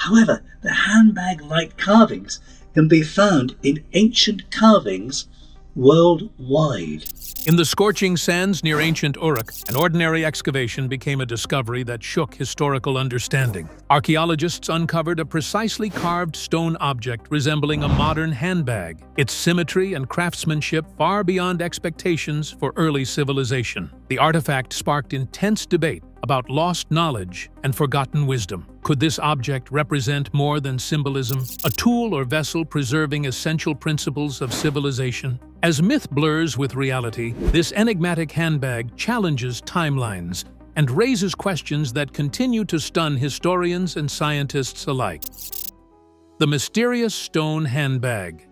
However, the handbag-like carvings can be found in ancient carvings worldwide. In the scorching sands near ancient Uruk, an ordinary excavation became a discovery that shook historical understanding. Archaeologists uncovered a precisely carved stone object resembling a modern handbag, its symmetry and craftsmanship far beyond expectations for early civilization. The artifact sparked intense debate about lost knowledge and forgotten wisdom. Could this object represent more than symbolism, a tool or vessel preserving essential principles of civilization? As myth blurs with reality, this enigmatic handbag challenges timelines and raises questions that continue to stun historians and scientists alike. The mysterious stone handbag.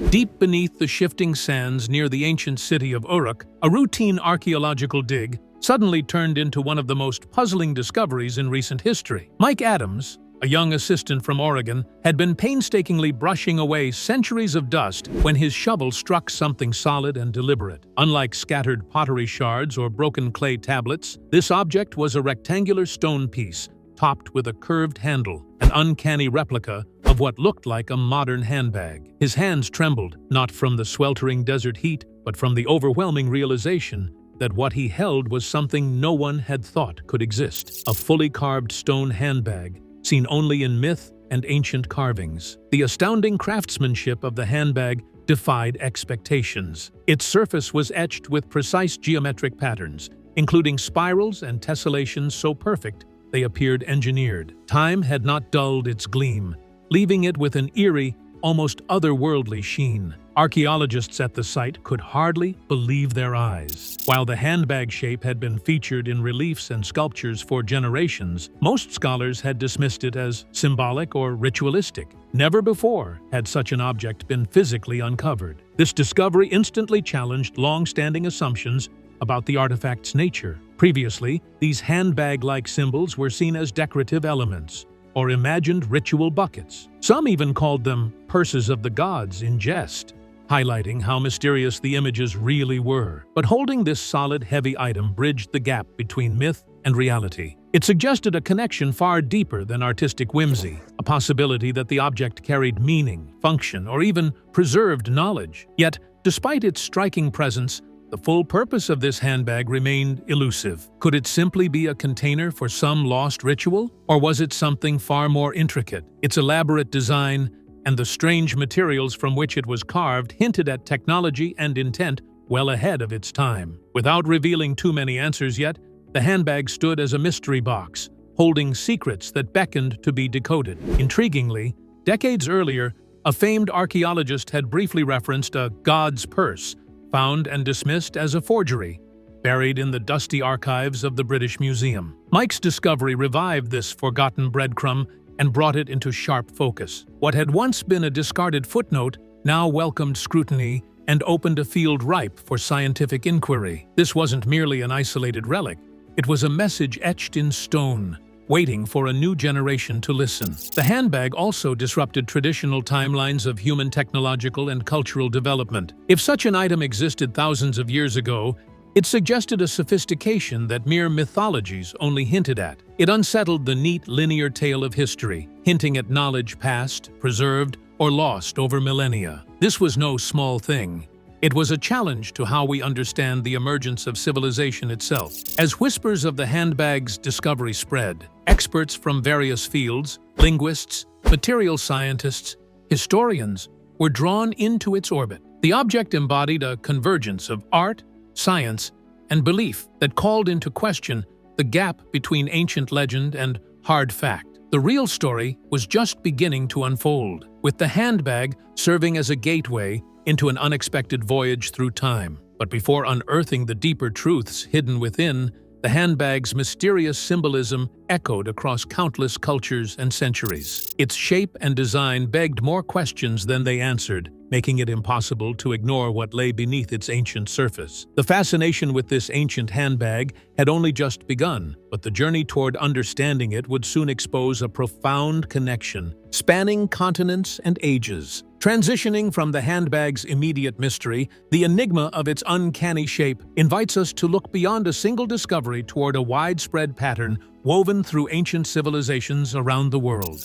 Deep beneath the shifting sands near the ancient city of Uruk, a routine archaeological dig suddenly turned into one of the most puzzling discoveries in recent history. Mike Adams, a young assistant from Oregon, had been painstakingly brushing away centuries of dust when his shovel struck something solid and deliberate. Unlike scattered pottery shards or broken clay tablets, this object was a rectangular stone piece topped with a curved handle, an uncanny replica of what looked like a modern handbag. His hands trembled, not from the sweltering desert heat, but from the overwhelming realization that what he held was something no one had thought could exist. A fully carved stone handbag, seen only in myth and ancient carvings. The astounding craftsmanship of the handbag defied expectations. Its surface was etched with precise geometric patterns, including spirals and tessellations so perfect they appeared engineered. Time had not dulled its gleam, leaving it with an eerie, almost otherworldly sheen. Archaeologists at the site could hardly believe their eyes. While the handbag shape had been featured in reliefs and sculptures for generations, most scholars had dismissed it as symbolic or ritualistic. Never before had such an object been physically uncovered. This discovery instantly challenged long-standing assumptions about the artifact's nature. Previously, these handbag-like symbols were seen as decorative elements or imagined ritual buckets. Some even called them purses of the gods in jest, highlighting how mysterious the images really were. But holding this solid, heavy item bridged the gap between myth and reality. It suggested a connection far deeper than artistic whimsy, a possibility that the object carried meaning, function, or even preserved knowledge. Yet, despite its striking presence, the full purpose of this handbag remained elusive. Could it simply be a container for some lost ritual? Or was it something far more intricate? Its elaborate design and the strange materials from which it was carved hinted at technology and intent well ahead of its time. Without revealing too many answers yet, the handbag stood as a mystery box, holding secrets that beckoned to be decoded. Intriguingly, decades earlier, a famed archaeologist had briefly referenced a god's purse, found and dismissed as a forgery, buried in the dusty archives of the British Museum. Mike's discovery revived this forgotten breadcrumb and brought it into sharp focus. What had once been a discarded footnote now welcomed scrutiny and opened a field ripe for scientific inquiry. This wasn't merely an isolated relic. It was a message etched in stone, waiting for a new generation to listen. The handbag also disrupted traditional timelines of human technological and cultural development. If such an item existed thousands of years ago, it suggested a sophistication that mere mythologies only hinted at. It unsettled the neat linear tale of history, hinting at knowledge past, preserved, or lost over millennia. This was no small thing. It was a challenge to how we understand the emergence of civilization itself. As whispers of the handbag's discovery spread, experts from various fields, linguists, material scientists, historians, were drawn into its orbit. The object embodied a convergence of art, science, and belief that called into question the gap between ancient legend and hard fact. The real story was just beginning to unfold, with the handbag serving as a gateway into an unexpected voyage through time. But before unearthing the deeper truths hidden within, the handbag's mysterious symbolism echoed across countless cultures and centuries. Its shape and design begged more questions than they answered, making it impossible to ignore what lay beneath its ancient surface. The fascination with this ancient handbag had only just begun, but the journey toward understanding it would soon expose a profound connection, spanning continents and ages. Transitioning from the handbag's immediate mystery, the enigma of its uncanny shape invites us to look beyond a single discovery toward a widespread pattern woven through ancient civilizations around the world.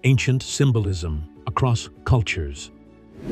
Ancient symbolism across cultures.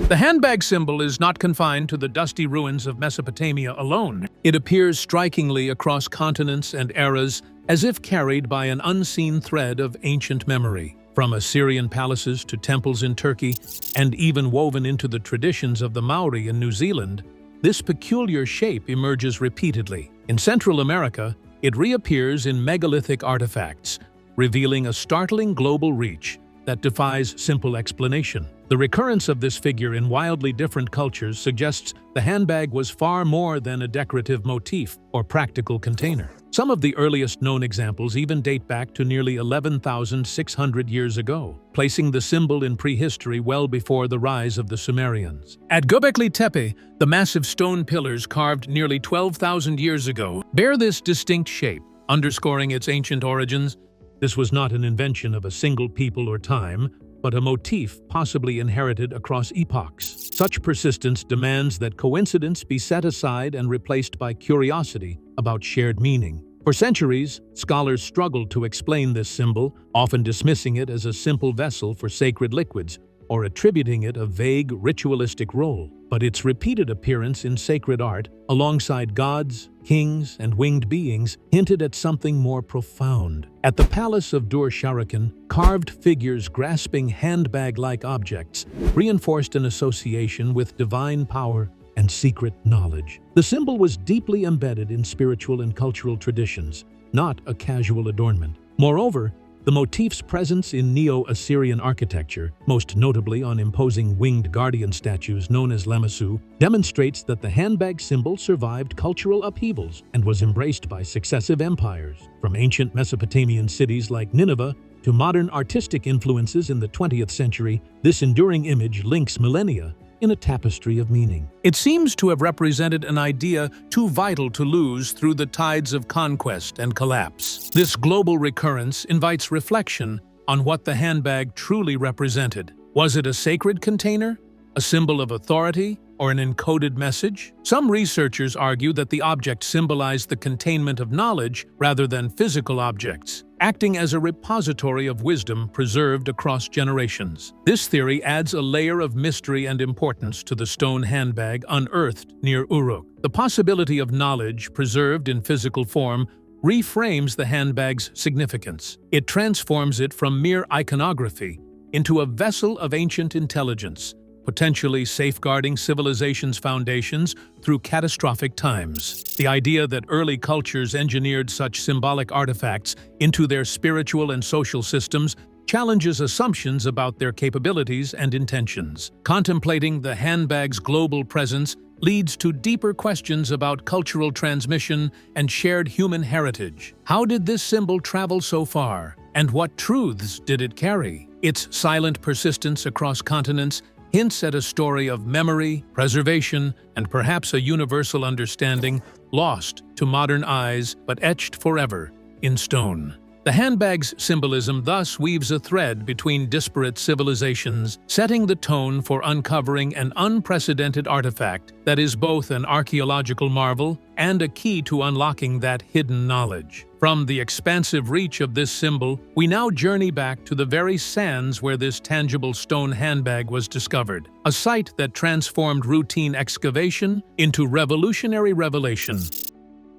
The handbag symbol is not confined to the dusty ruins of Mesopotamia alone. It appears strikingly across continents and eras, as if carried by an unseen thread of ancient memory. From Assyrian palaces to temples in Turkey, and even woven into the traditions of the Maori in New Zealand, this peculiar shape emerges repeatedly. In Central America, it reappears in megalithic artifacts, revealing a startling global reach that defies simple explanation. The recurrence of this figure in wildly different cultures suggests the handbag was far more than a decorative motif or practical container. Some of the earliest known examples even date back to nearly 11,600 years ago, placing the symbol in prehistory well before the rise of the Sumerians. At Göbekli Tepe, the massive stone pillars carved nearly 12,000 years ago bear this distinct shape, underscoring its ancient origins. This was not an invention of a single people or time, but a motif possibly inherited across epochs. Such persistence demands that coincidence be set aside and replaced by curiosity about shared meaning. For centuries, scholars struggled to explain this symbol, often dismissing it as a simple vessel for sacred liquids or attributing it a vague ritualistic role. But its repeated appearance in sacred art, alongside gods, kings, and winged beings, hinted at something more profound. At the Palace of Dur-Sharrukin, carved figures grasping handbag-like objects reinforced an association with divine power and secret knowledge. The symbol was deeply embedded in spiritual and cultural traditions, not a casual adornment. Moreover, the motif's presence in Neo-Assyrian architecture, most notably on imposing winged guardian statues known as lamassu, demonstrates that the handbag symbol survived cultural upheavals and was embraced by successive empires. From ancient Mesopotamian cities like Nineveh to modern artistic influences in the 20th century, this enduring image links millennia in a tapestry of meaning. It seems to have represented an idea too vital to lose through the tides of conquest and collapse. This global recurrence invites reflection on what the handbag truly represented. Was it a sacred container, a symbol of authority, or an encoded message? Some researchers argue that the object symbolized the containment of knowledge rather than physical objects, acting as a repository of wisdom preserved across generations. This theory adds a layer of mystery and importance to the stone handbag unearthed near Uruk. The possibility of knowledge preserved in physical form reframes the handbag's significance. It transforms it from mere iconography into a vessel of ancient intelligence, potentially safeguarding civilization's foundations through catastrophic times. The idea that early cultures engineered such symbolic artifacts into their spiritual and social systems challenges assumptions about their capabilities and intentions. Contemplating the handbag's global presence leads to deeper questions about cultural transmission and shared human heritage. How did this symbol travel so far, and what truths did it carry? Its silent persistence across continents hints at a story of memory, preservation, and perhaps a universal understanding lost to modern eyes but etched forever in stone. The handbag's symbolism thus weaves a thread between disparate civilizations, setting the tone for uncovering an unprecedented artifact that is both an archaeological marvel and a key to unlocking that hidden knowledge. From the expansive reach of this symbol, we now journey back to the very sands where this tangible stone handbag was discovered, a site that transformed routine excavation into revolutionary revelation.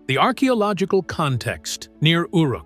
The archaeological context near Uruk.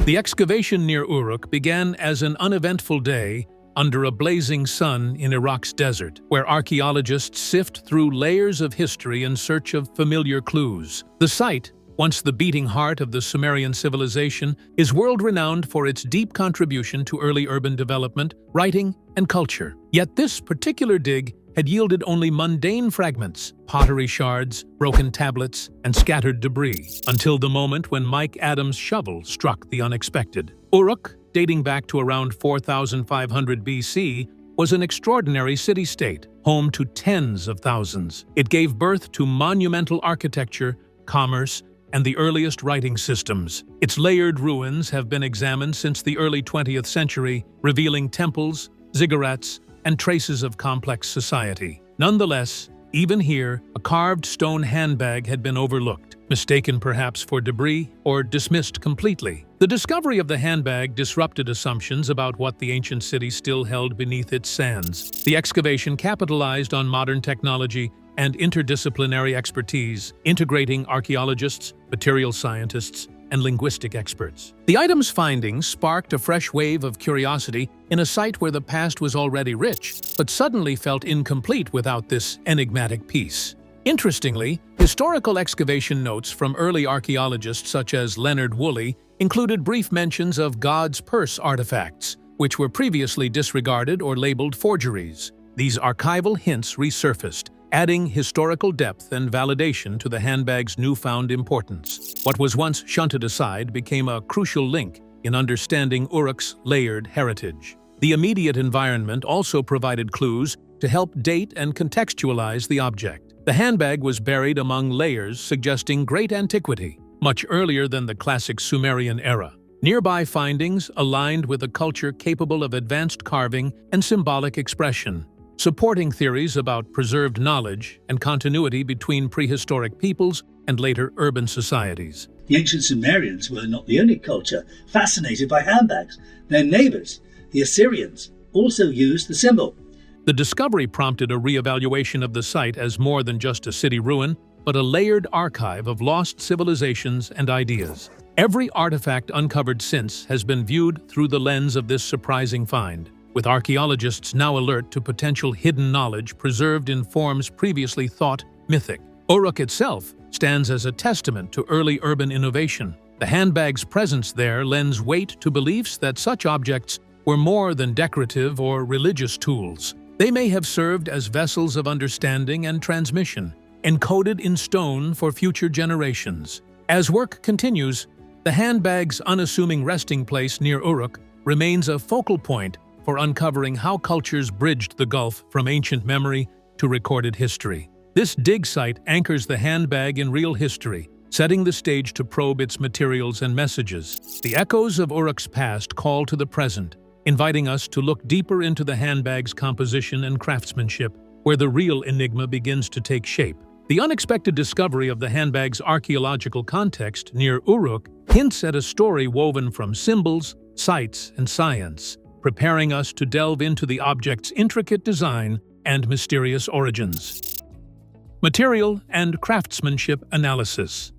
The excavation near Uruk began as an uneventful day under a blazing sun in Iraq's desert, where archaeologists sift through layers of history in search of familiar clues. The site, once the beating heart of the Sumerian civilization, is world-renowned for its deep contribution to early urban development, writing, and culture. Yet this particular dig had yielded only mundane fragments, pottery shards, broken tablets, and scattered debris, until the moment when Mike Adams' shovel struck the unexpected. Uruk, dating back to around 4,500 BC, was an extraordinary city-state, home to tens of thousands. It gave birth to monumental architecture, commerce, and the earliest writing systems. Its layered ruins have been examined since the early 20th century, revealing temples, ziggurats, and traces of complex society. Nonetheless, even here, a carved stone handbag had been overlooked. mistaken perhaps for debris or dismissed completely. The discovery of the handbag disrupted assumptions about what the ancient city still held beneath its sands. The excavation capitalized on modern technology and interdisciplinary expertise, integrating archaeologists, material scientists, and linguistic experts. The item's findings sparked a fresh wave of curiosity in a site where the past was already rich, but suddenly felt incomplete without this enigmatic piece. Interestingly, historical excavation notes from early archaeologists such as Leonard Woolley included brief mentions of God's purse artifacts, which were previously disregarded or labeled forgeries. These archival hints resurfaced, adding historical depth and validation to the handbag's newfound importance. What was once shunted aside became a crucial link in understanding Uruk's layered heritage. The immediate environment also provided clues to help date and contextualize the object. The handbag was buried among layers suggesting great antiquity, much earlier than the classic Sumerian era. Nearby findings aligned with a culture capable of advanced carving and symbolic expression, supporting theories about preserved knowledge and continuity between prehistoric peoples and later urban societies. The ancient Sumerians were not the only culture fascinated by handbags. Their neighbors, the Assyrians, also used the symbol. The discovery prompted a re-evaluation of the site as more than just a city ruin, but a layered archive of lost civilizations and ideas. Every artifact uncovered since has been viewed through the lens of this surprising find, with archaeologists now alert to potential hidden knowledge preserved in forms previously thought mythic. Uruk itself stands as a testament to early urban innovation. The handbag's presence there lends weight to beliefs that such objects were more than decorative or religious tools. They may have served as vessels of understanding and transmission, encoded in stone for future generations. As work continues, the handbag's unassuming resting place near Uruk remains a focal point for uncovering how cultures bridged the gulf from ancient memory to recorded history. This dig site anchors the handbag in real history, setting the stage to probe its materials and messages. The echoes of Uruk's past call to the present, inviting us to look deeper into the handbag's composition and craftsmanship, where the real enigma begins to take shape. The unexpected discovery of the handbag's archaeological context near Uruk hints at a story woven from symbols, sites, and science, preparing us to delve into the object's intricate design and mysterious origins. Material and craftsmanship analysis.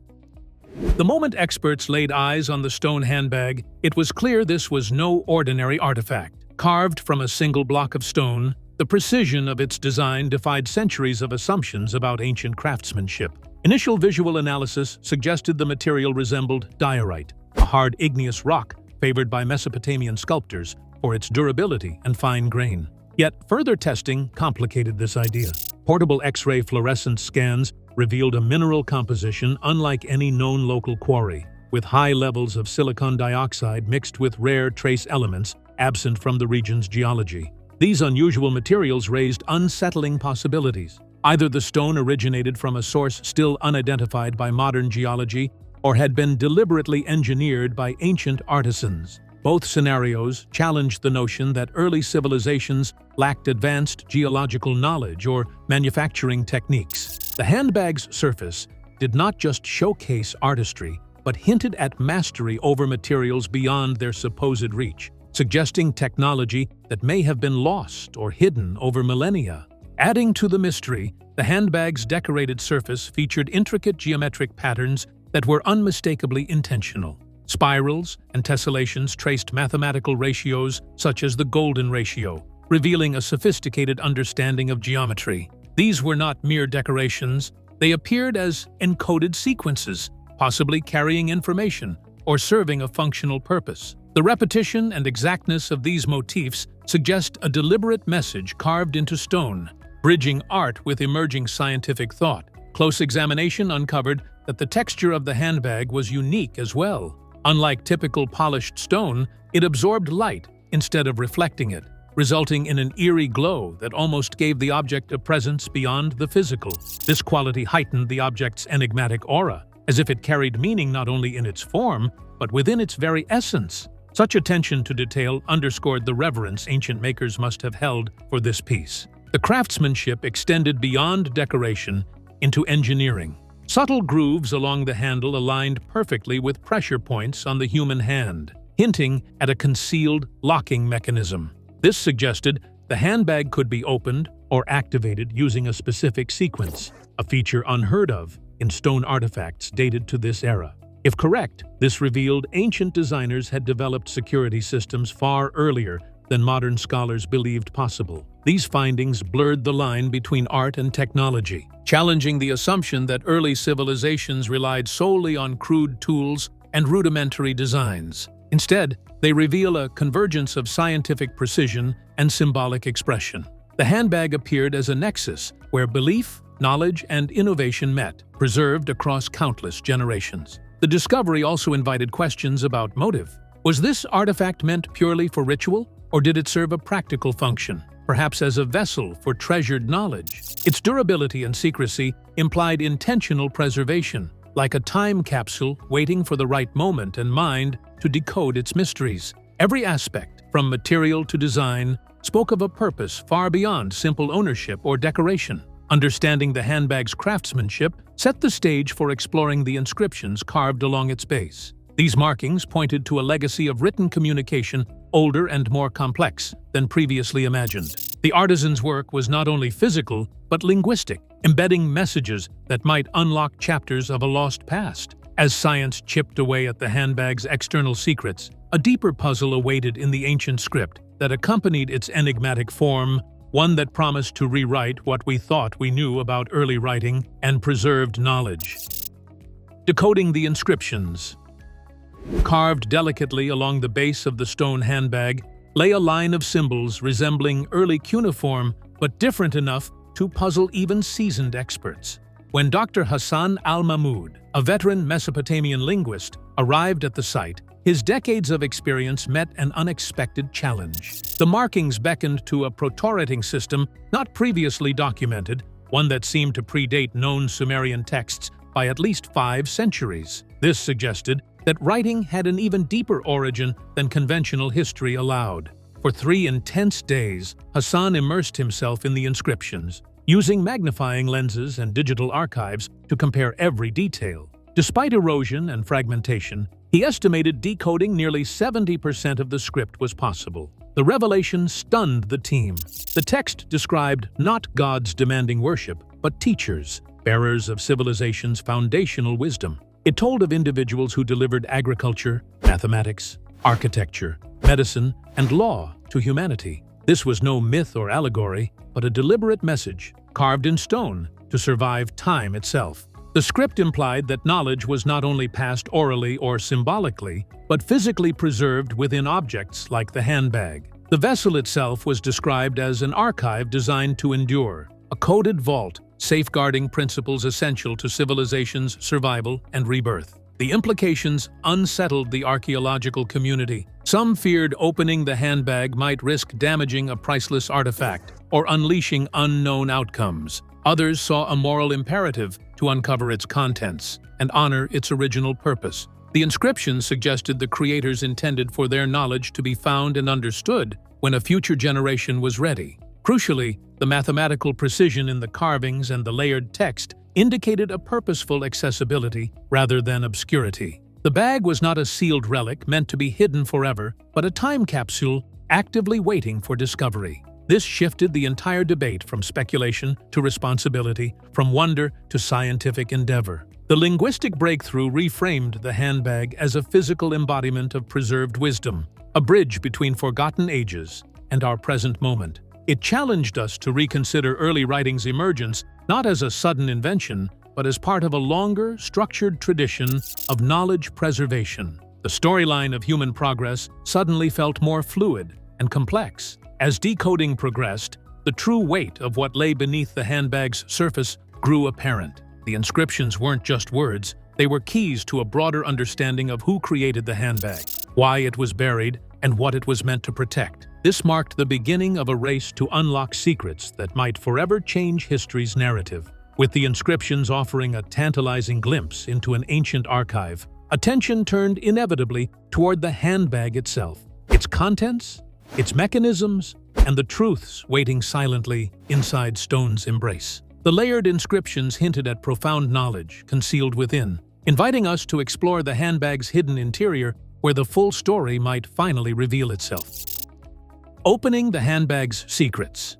The moment experts laid eyes on the stone handbag, it was clear this was no ordinary artifact. Carved from a single block of stone, the precision of its design defied centuries of assumptions about ancient craftsmanship. Initial visual analysis suggested the material resembled diorite, a hard igneous rock favored by Mesopotamian sculptors for its durability and fine grain. Yet further testing complicated this idea. Portable X-ray fluorescence scans revealed a mineral composition unlike any known local quarry, with high levels of silicon dioxide mixed with rare trace elements absent from the region's geology. These unusual materials raised unsettling possibilities. Either the stone originated from a source still unidentified by modern geology or had been deliberately engineered by ancient artisans. Both scenarios challenged the notion that early civilizations lacked advanced geological knowledge or manufacturing techniques. The handbag's surface did not just showcase artistry, but hinted at mastery over materials beyond their supposed reach, suggesting technology that may have been lost or hidden over millennia. Adding to the mystery, the handbag's decorated surface featured intricate geometric patterns that were unmistakably intentional. Spirals and tessellations traced mathematical ratios such as the golden ratio, revealing a sophisticated understanding of geometry. These were not mere decorations, they appeared as encoded sequences, possibly carrying information or serving a functional purpose. The repetition and exactness of these motifs suggest a deliberate message carved into stone, bridging art with emerging scientific thought. Close examination uncovered that the texture of the handbag was unique as well. Unlike typical polished stone, it absorbed light instead of reflecting it, resulting in an eerie glow that almost gave the object a presence beyond the physical. This quality heightened the object's enigmatic aura, as if it carried meaning not only in its form, but within its very essence. Such attention to detail underscored the reverence ancient makers must have held for this piece. The craftsmanship extended beyond decoration into engineering. Subtle grooves along the handle aligned perfectly with pressure points on the human hand, hinting at a concealed locking mechanism. This suggested the handbag could be opened or activated using a specific sequence, a feature unheard of in stone artifacts dated to this era. If correct, this revealed ancient designers had developed security systems far earlier than modern scholars believed possible. These findings blurred the line between art and technology, challenging the assumption that early civilizations relied solely on crude tools and rudimentary designs. Instead, they reveal a convergence of scientific precision and symbolic expression. The handbag appeared as a nexus where belief, knowledge, and innovation met, preserved across countless generations. The discovery also invited questions about motive. Was this artifact meant purely for ritual, or did it serve a practical function, perhaps as a vessel for treasured knowledge? Its durability and secrecy implied intentional preservation, like a time capsule waiting for the right moment and mind to decode its mysteries. Every aspect, from material to design, spoke of a purpose far beyond simple ownership or decoration. Understanding the handbag's craftsmanship set the stage for exploring the inscriptions carved along its base. These markings pointed to a legacy of written communication older and more complex than previously imagined. The artisan's work was not only physical, but linguistic, embedding messages that might unlock chapters of a lost past. As science chipped away at the handbag's external secrets, a deeper puzzle awaited in the ancient script that accompanied its enigmatic form, one that promised to rewrite what we thought we knew about early writing and preserved knowledge. Decoding the inscriptions. Carved delicately along the base of the stone handbag lay a line of symbols resembling early cuneiform, but different enough to puzzle even seasoned experts. When Dr. Hassan al-Mahmoud, a veteran Mesopotamian linguist, arrived at the site, his decades of experience met an unexpected challenge. The markings beckoned to a proto-writing system not previously documented, one that seemed to predate known Sumerian texts by at least 5 centuries. This suggested that writing had an even deeper origin than conventional history allowed. For 3 intense days, Hassan immersed himself in the inscriptions, using magnifying lenses and digital archives to compare every detail. Despite erosion and fragmentation, he estimated decoding nearly 70% of the script was possible. The revelation stunned the team. The text described not gods demanding worship, but teachers, bearers of civilization's foundational wisdom. It told of individuals who delivered agriculture, mathematics, architecture, medicine, and law to humanity. This was no myth or allegory, but a deliberate message, carved in stone, to survive time itself. The script implied that knowledge was not only passed orally or symbolically, but physically preserved within objects like the handbag. The vessel itself was described as an archive designed to endure, a coded vault safeguarding principles essential to civilization's survival and rebirth. The implications unsettled the archaeological community. Some feared opening the handbag might risk damaging a priceless artifact or unleashing unknown outcomes. Others saw a moral imperative to uncover its contents and honor its original purpose. The inscriptions suggested the creators intended for their knowledge to be found and understood when a future generation was ready. Crucially, the mathematical precision in the carvings and the layered text indicated a purposeful accessibility rather than obscurity. The bag was not a sealed relic meant to be hidden forever, but a time capsule actively waiting for discovery. This shifted the entire debate from speculation to responsibility, from wonder to scientific endeavor. The linguistic breakthrough reframed the handbag as a physical embodiment of preserved wisdom, a bridge between forgotten ages and our present moment. It challenged us to reconsider early writing's emergence not as a sudden invention, but as part of a longer, structured tradition of knowledge preservation. The storyline of human progress suddenly felt more fluid and complex. As decoding progressed, the true weight of what lay beneath the handbag's surface grew apparent. The inscriptions weren't just words, they were keys to a broader understanding of who created the handbag, why it was buried, and what it was meant to protect. This marked the beginning of a race to unlock secrets that might forever change history's narrative. With the inscriptions offering a tantalizing glimpse into an ancient archive, attention turned inevitably toward the handbag itself, its contents, its mechanisms, and the truths waiting silently inside stone's embrace. The layered inscriptions hinted at profound knowledge concealed within, inviting us to explore the handbag's hidden interior where the full story might finally reveal itself. Opening the handbag's secrets.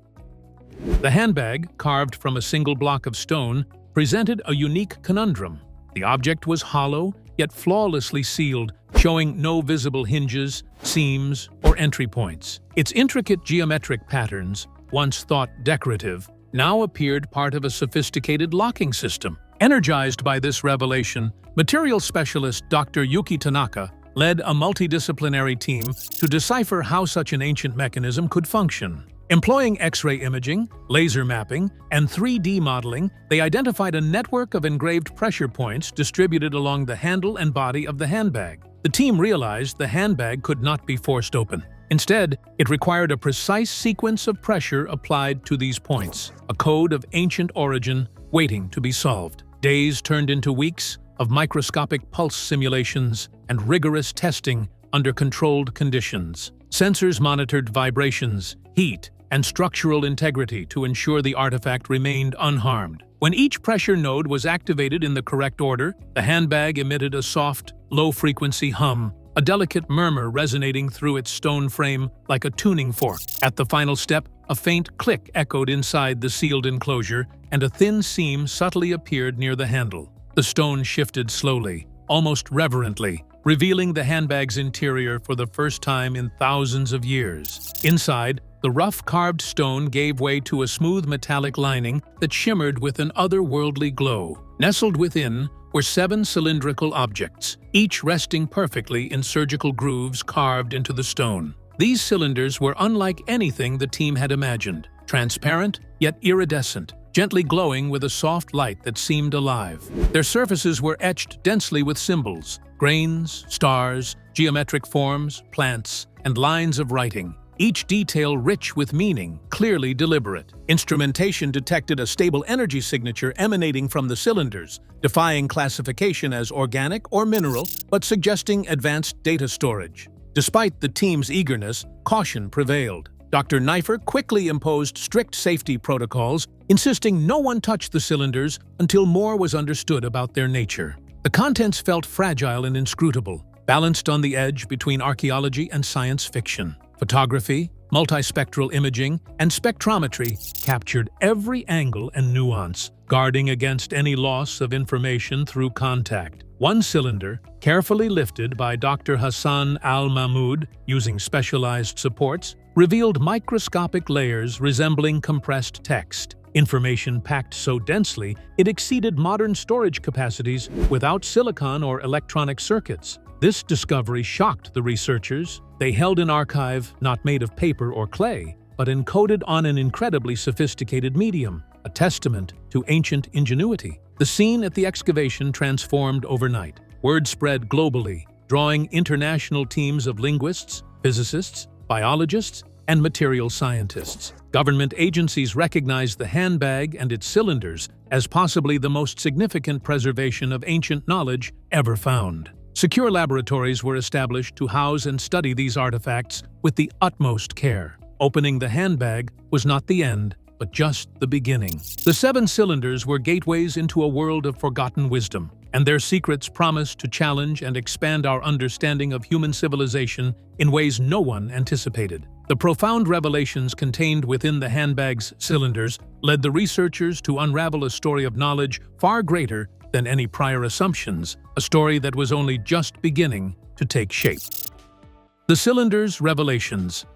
The handbag, carved from a single block of stone, presented a unique conundrum. The object was hollow, yet flawlessly sealed, showing no visible hinges, seams, or entry points. Its intricate geometric patterns, once thought decorative, now appeared part of a sophisticated locking system. Energized by this revelation, material specialist Dr. Yuki Tanaka led a multidisciplinary team to decipher how such an ancient mechanism could function. Employing X-ray imaging, laser mapping, and 3D modeling, they identified a network of engraved pressure points distributed along the handle and body of the handbag. The team realized the handbag could not be forced open. Instead, it required a precise sequence of pressure applied to these points, a code of ancient origin waiting to be solved. Days turned into weeks of microscopic pulse simulations and rigorous testing under controlled conditions. Sensors monitored vibrations, heat, and structural integrity to ensure the artifact remained unharmed. When each pressure node was activated in the correct order, the handbag emitted a soft, low-frequency hum, a delicate murmur resonating through its stone frame like a tuning fork. At the final step, a faint click echoed inside the sealed enclosure, and a thin seam subtly appeared near the handle. The stone shifted slowly, almost reverently, revealing the handbag's interior for the first time in thousands of years. Inside, the rough carved stone gave way to a smooth metallic lining that shimmered with an otherworldly glow. Nestled within were 7 cylindrical objects, each resting perfectly in surgical grooves carved into the stone. These cylinders were unlike anything the team had imagined, transparent yet iridescent, gently glowing with a soft light that seemed alive. Their surfaces were etched densely with symbols, grains, stars, geometric forms, plants, and lines of writing, each detail rich with meaning, clearly deliberate. Instrumentation detected a stable energy signature emanating from the cylinders, defying classification as organic or mineral, but suggesting advanced data storage. Despite the team's eagerness, caution prevailed. Dr. Neifer quickly imposed strict safety protocols, insisting no one touch the cylinders until more was understood about their nature. The contents felt fragile and inscrutable, balanced on the edge between archaeology and science fiction. Photography, multispectral imaging, and spectrometry captured every angle and nuance, guarding against any loss of information through contact. One cylinder, carefully lifted by Dr. Hassan Al-Mahmoud using specialized supports, revealed microscopic layers resembling compressed text. Information packed so densely it exceeded modern storage capacities without silicon or electronic circuits. This discovery shocked the researchers. They held an archive not made of paper or clay, but encoded on an incredibly sophisticated medium, a testament to ancient ingenuity. The scene at the excavation transformed overnight. Word spread globally, drawing international teams of linguists, physicists, biologists, and material scientists. Government agencies recognized the handbag and its cylinders as possibly the most significant preservation of ancient knowledge ever found. Secure laboratories were established to house and study these artifacts with the utmost care. Opening the handbag was not the end, but just the beginning. The 7 cylinders were gateways into a world of forgotten wisdom, and their secrets promised to challenge and expand our understanding of human civilization in ways no one anticipated. The profound revelations contained within the handbag's cylinders led the researchers to unravel a story of knowledge far greater than any prior assumptions, a story that was only just beginning to take shape. The cylinder's revelations.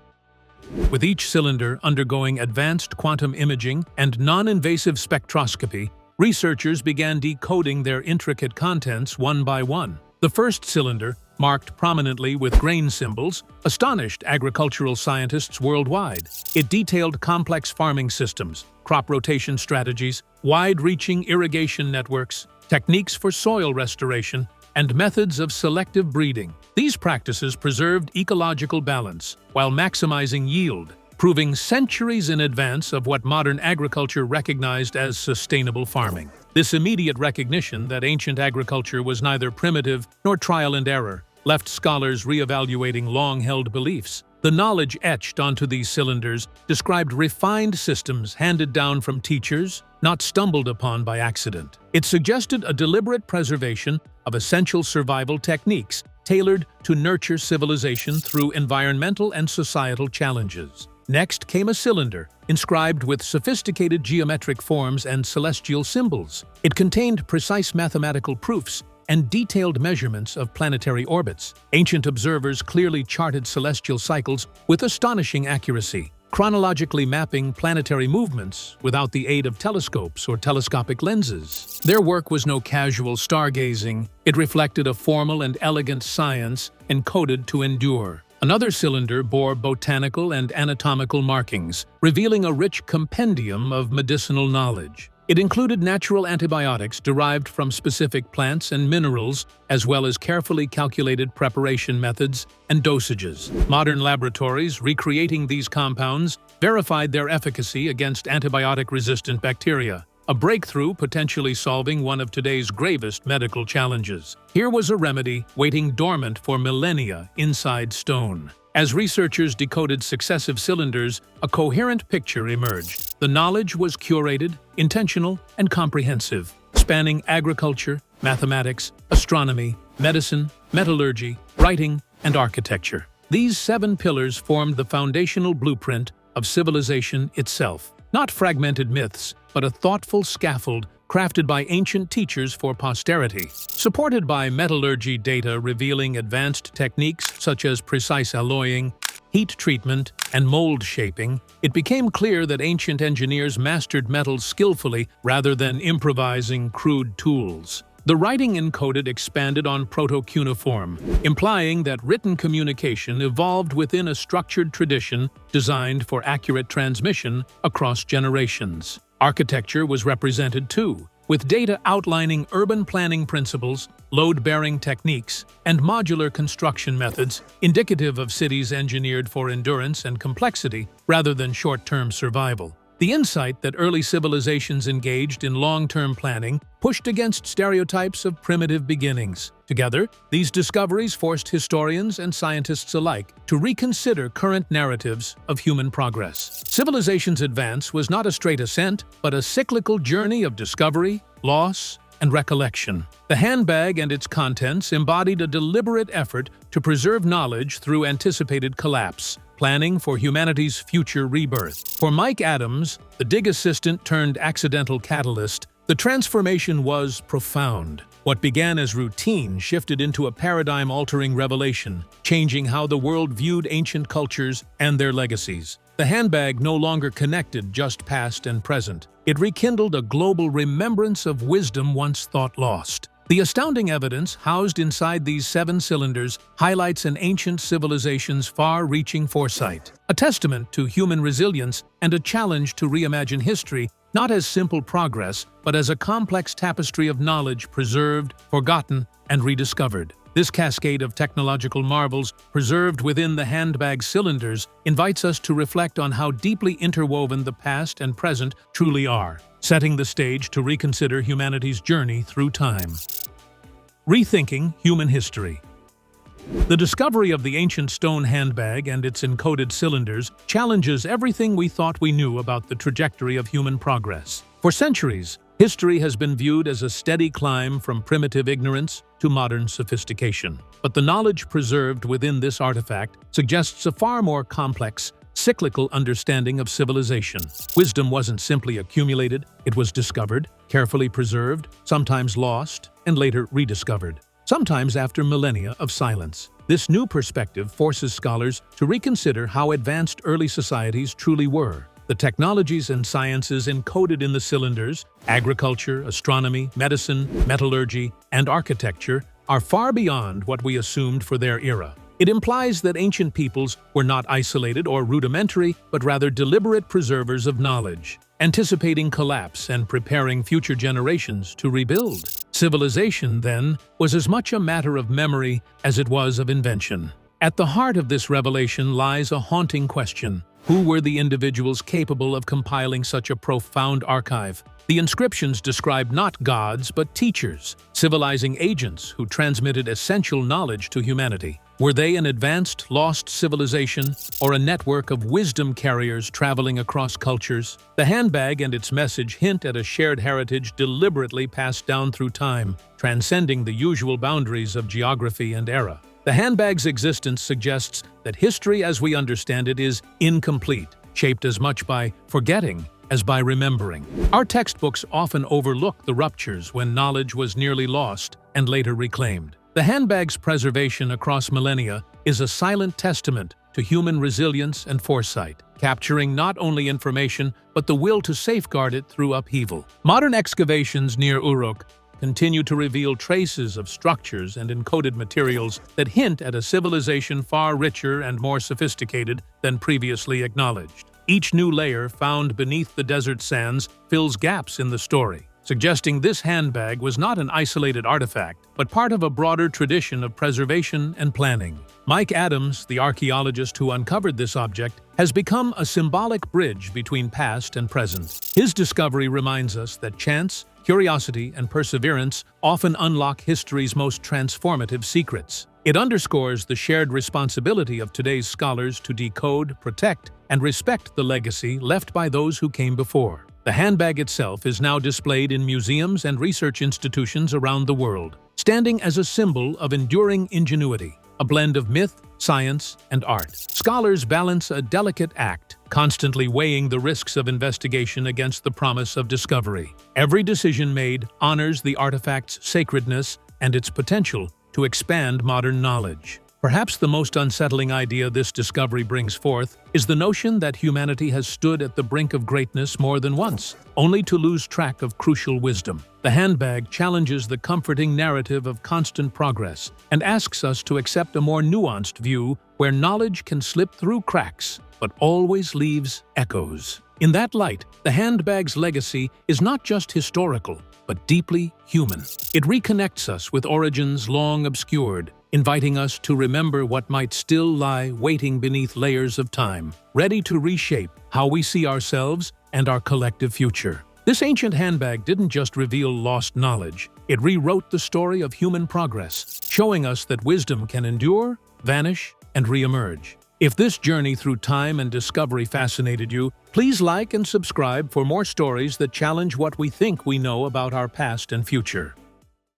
With each cylinder undergoing advanced quantum imaging and non-invasive spectroscopy, researchers began decoding their intricate contents one by one. The first cylinder, marked prominently with grain symbols, astonished agricultural scientists worldwide. It detailed complex farming systems, crop rotation strategies, wide-reaching irrigation networks, techniques for soil restoration, and methods of selective breeding. These practices preserved ecological balance while maximizing yield, proving centuries in advance of what modern agriculture recognized as sustainable farming. This immediate recognition that ancient agriculture was neither primitive nor trial and error left scholars reevaluating long-held beliefs. The knowledge etched onto these cylinders described refined systems handed down from teachers, not stumbled upon by accident. It suggested a deliberate preservation of essential survival techniques tailored to nurture civilization through environmental and societal challenges. Next came a cylinder, inscribed with sophisticated geometric forms and celestial symbols. It contained precise mathematical proofs and detailed measurements of planetary orbits. Ancient observers clearly charted celestial cycles with astonishing accuracy, chronologically mapping planetary movements without the aid of telescopes or telescopic lenses. Their work was no casual stargazing. It reflected a formal and elegant science encoded to endure. Another cylinder bore botanical and anatomical markings, revealing a rich compendium of medicinal knowledge. It included natural antibiotics derived from specific plants and minerals, as well as carefully calculated preparation methods and dosages. Modern laboratories recreating these compounds verified their efficacy against antibiotic-resistant bacteria, a breakthrough potentially solving one of today's gravest medical challenges. Here was a remedy waiting dormant for millennia inside stone. As researchers decoded successive cylinders, a coherent picture emerged. The knowledge was curated, intentional, and comprehensive, spanning agriculture, mathematics, astronomy, medicine, metallurgy, writing, and architecture. These 7 pillars formed the foundational blueprint of civilization itself. Not fragmented myths, but a thoughtful scaffold crafted by ancient teachers for posterity. Supported by metallurgy data revealing advanced techniques such as precise alloying, heat treatment, and mold shaping, it became clear that ancient engineers mastered metals skillfully rather than improvising crude tools. The writing encoded expanded on proto-cuneiform, implying that written communication evolved within a structured tradition designed for accurate transmission across generations. Architecture was represented too, with data outlining urban planning principles, load-bearing techniques, and modular construction methods indicative of cities engineered for endurance and complexity rather than short-term survival. The insight that early civilizations engaged in long-term planning pushed against stereotypes of primitive beginnings. Together, these discoveries forced historians and scientists alike to reconsider current narratives of human progress. Civilization's advance was not a straight ascent, but a cyclical journey of discovery, loss, and recollection. The handbag and its contents embodied a deliberate effort to preserve knowledge through anticipated collapse, planning for humanity's future rebirth. For Mike Adams, the dig assistant turned accidental catalyst, the transformation was profound. What began as routine shifted into a paradigm-altering revelation, changing how the world viewed ancient cultures and their legacies. The handbag no longer connected just past and present. It rekindled a global remembrance of wisdom once thought lost. The astounding evidence housed inside these 7 cylinders highlights an ancient civilization's far-reaching foresight, a testament to human resilience and a challenge to reimagine history not as simple progress, but as a complex tapestry of knowledge preserved, forgotten, and rediscovered. This cascade of technological marvels preserved within the handbag cylinders invites us to reflect on how deeply interwoven the past and present truly are, setting the stage to reconsider humanity's journey through time. Rethinking human history. The discovery of the ancient stone handbag and its encoded cylinders challenges everything we thought we knew about the trajectory of human progress. For centuries, history has been viewed as a steady climb from primitive ignorance to modern sophistication. But the knowledge preserved within this artifact suggests a far more complex, cyclical understanding of civilization. Wisdom wasn't simply accumulated, it was discovered, carefully preserved, sometimes lost, and later rediscovered, sometimes after millennia of silence. This new perspective forces scholars to reconsider how advanced early societies truly were. The technologies and sciences encoded in the cylinders, agriculture, astronomy, medicine, metallurgy, and architecture, are far beyond what we assumed for their era. It implies that ancient peoples were not isolated or rudimentary, but rather deliberate preservers of knowledge, anticipating collapse and preparing future generations to rebuild. Civilization, then, was as much a matter of memory as it was of invention. At the heart of this revelation lies a haunting question. Who were the individuals capable of compiling such a profound archive? The inscriptions describe not gods, but teachers, civilizing agents who transmitted essential knowledge to humanity. Were they an advanced, lost civilization or a network of wisdom carriers traveling across cultures? The handbag and its message hint at a shared heritage deliberately passed down through time, transcending the usual boundaries of geography and era. The handbag's existence suggests that history as we understand it is incomplete, shaped as much by forgetting as by remembering. Our textbooks often overlook the ruptures when knowledge was nearly lost and later reclaimed. The handbag's preservation across millennia is a silent testament to human resilience and foresight, capturing not only information but the will to safeguard it through upheaval. Modern excavations near Uruk continue to reveal traces of structures and encoded materials that hint at a civilization far richer and more sophisticated than previously acknowledged. Each new layer found beneath the desert sands fills gaps in the story, suggesting this handbag was not an isolated artifact, but part of a broader tradition of preservation and planning. Mike Adams, the archaeologist who uncovered this object, has become a symbolic bridge between past and present. His discovery reminds us that chance, curiosity, and perseverance often unlock history's most transformative secrets. It underscores the shared responsibility of today's scholars to decode, protect, and respect the legacy left by those who came before. The handbag itself is now displayed in museums and research institutions around the world, standing as a symbol of enduring ingenuity, a blend of myth, science, and art. Scholars balance a delicate act, constantly weighing the risks of investigation against the promise of discovery. Every decision made honors the artifact's sacredness and its potential to expand modern knowledge. Perhaps the most unsettling idea this discovery brings forth is the notion that humanity has stood at the brink of greatness more than once, only to lose track of crucial wisdom. The handbag challenges the comforting narrative of constant progress and asks us to accept a more nuanced view where knowledge can slip through cracks, but always leaves echoes. In that light, the handbag's legacy is not just historical, but deeply human. It reconnects us with origins long obscured, inviting us to remember what might still lie waiting beneath layers of time, ready to reshape how we see ourselves and our collective future. This ancient handbag didn't just reveal lost knowledge, it rewrote the story of human progress, showing us that wisdom can endure, vanish, and re-emerge. If this journey through time and discovery fascinated you, please like and subscribe for more stories that challenge what we think we know about our past and future.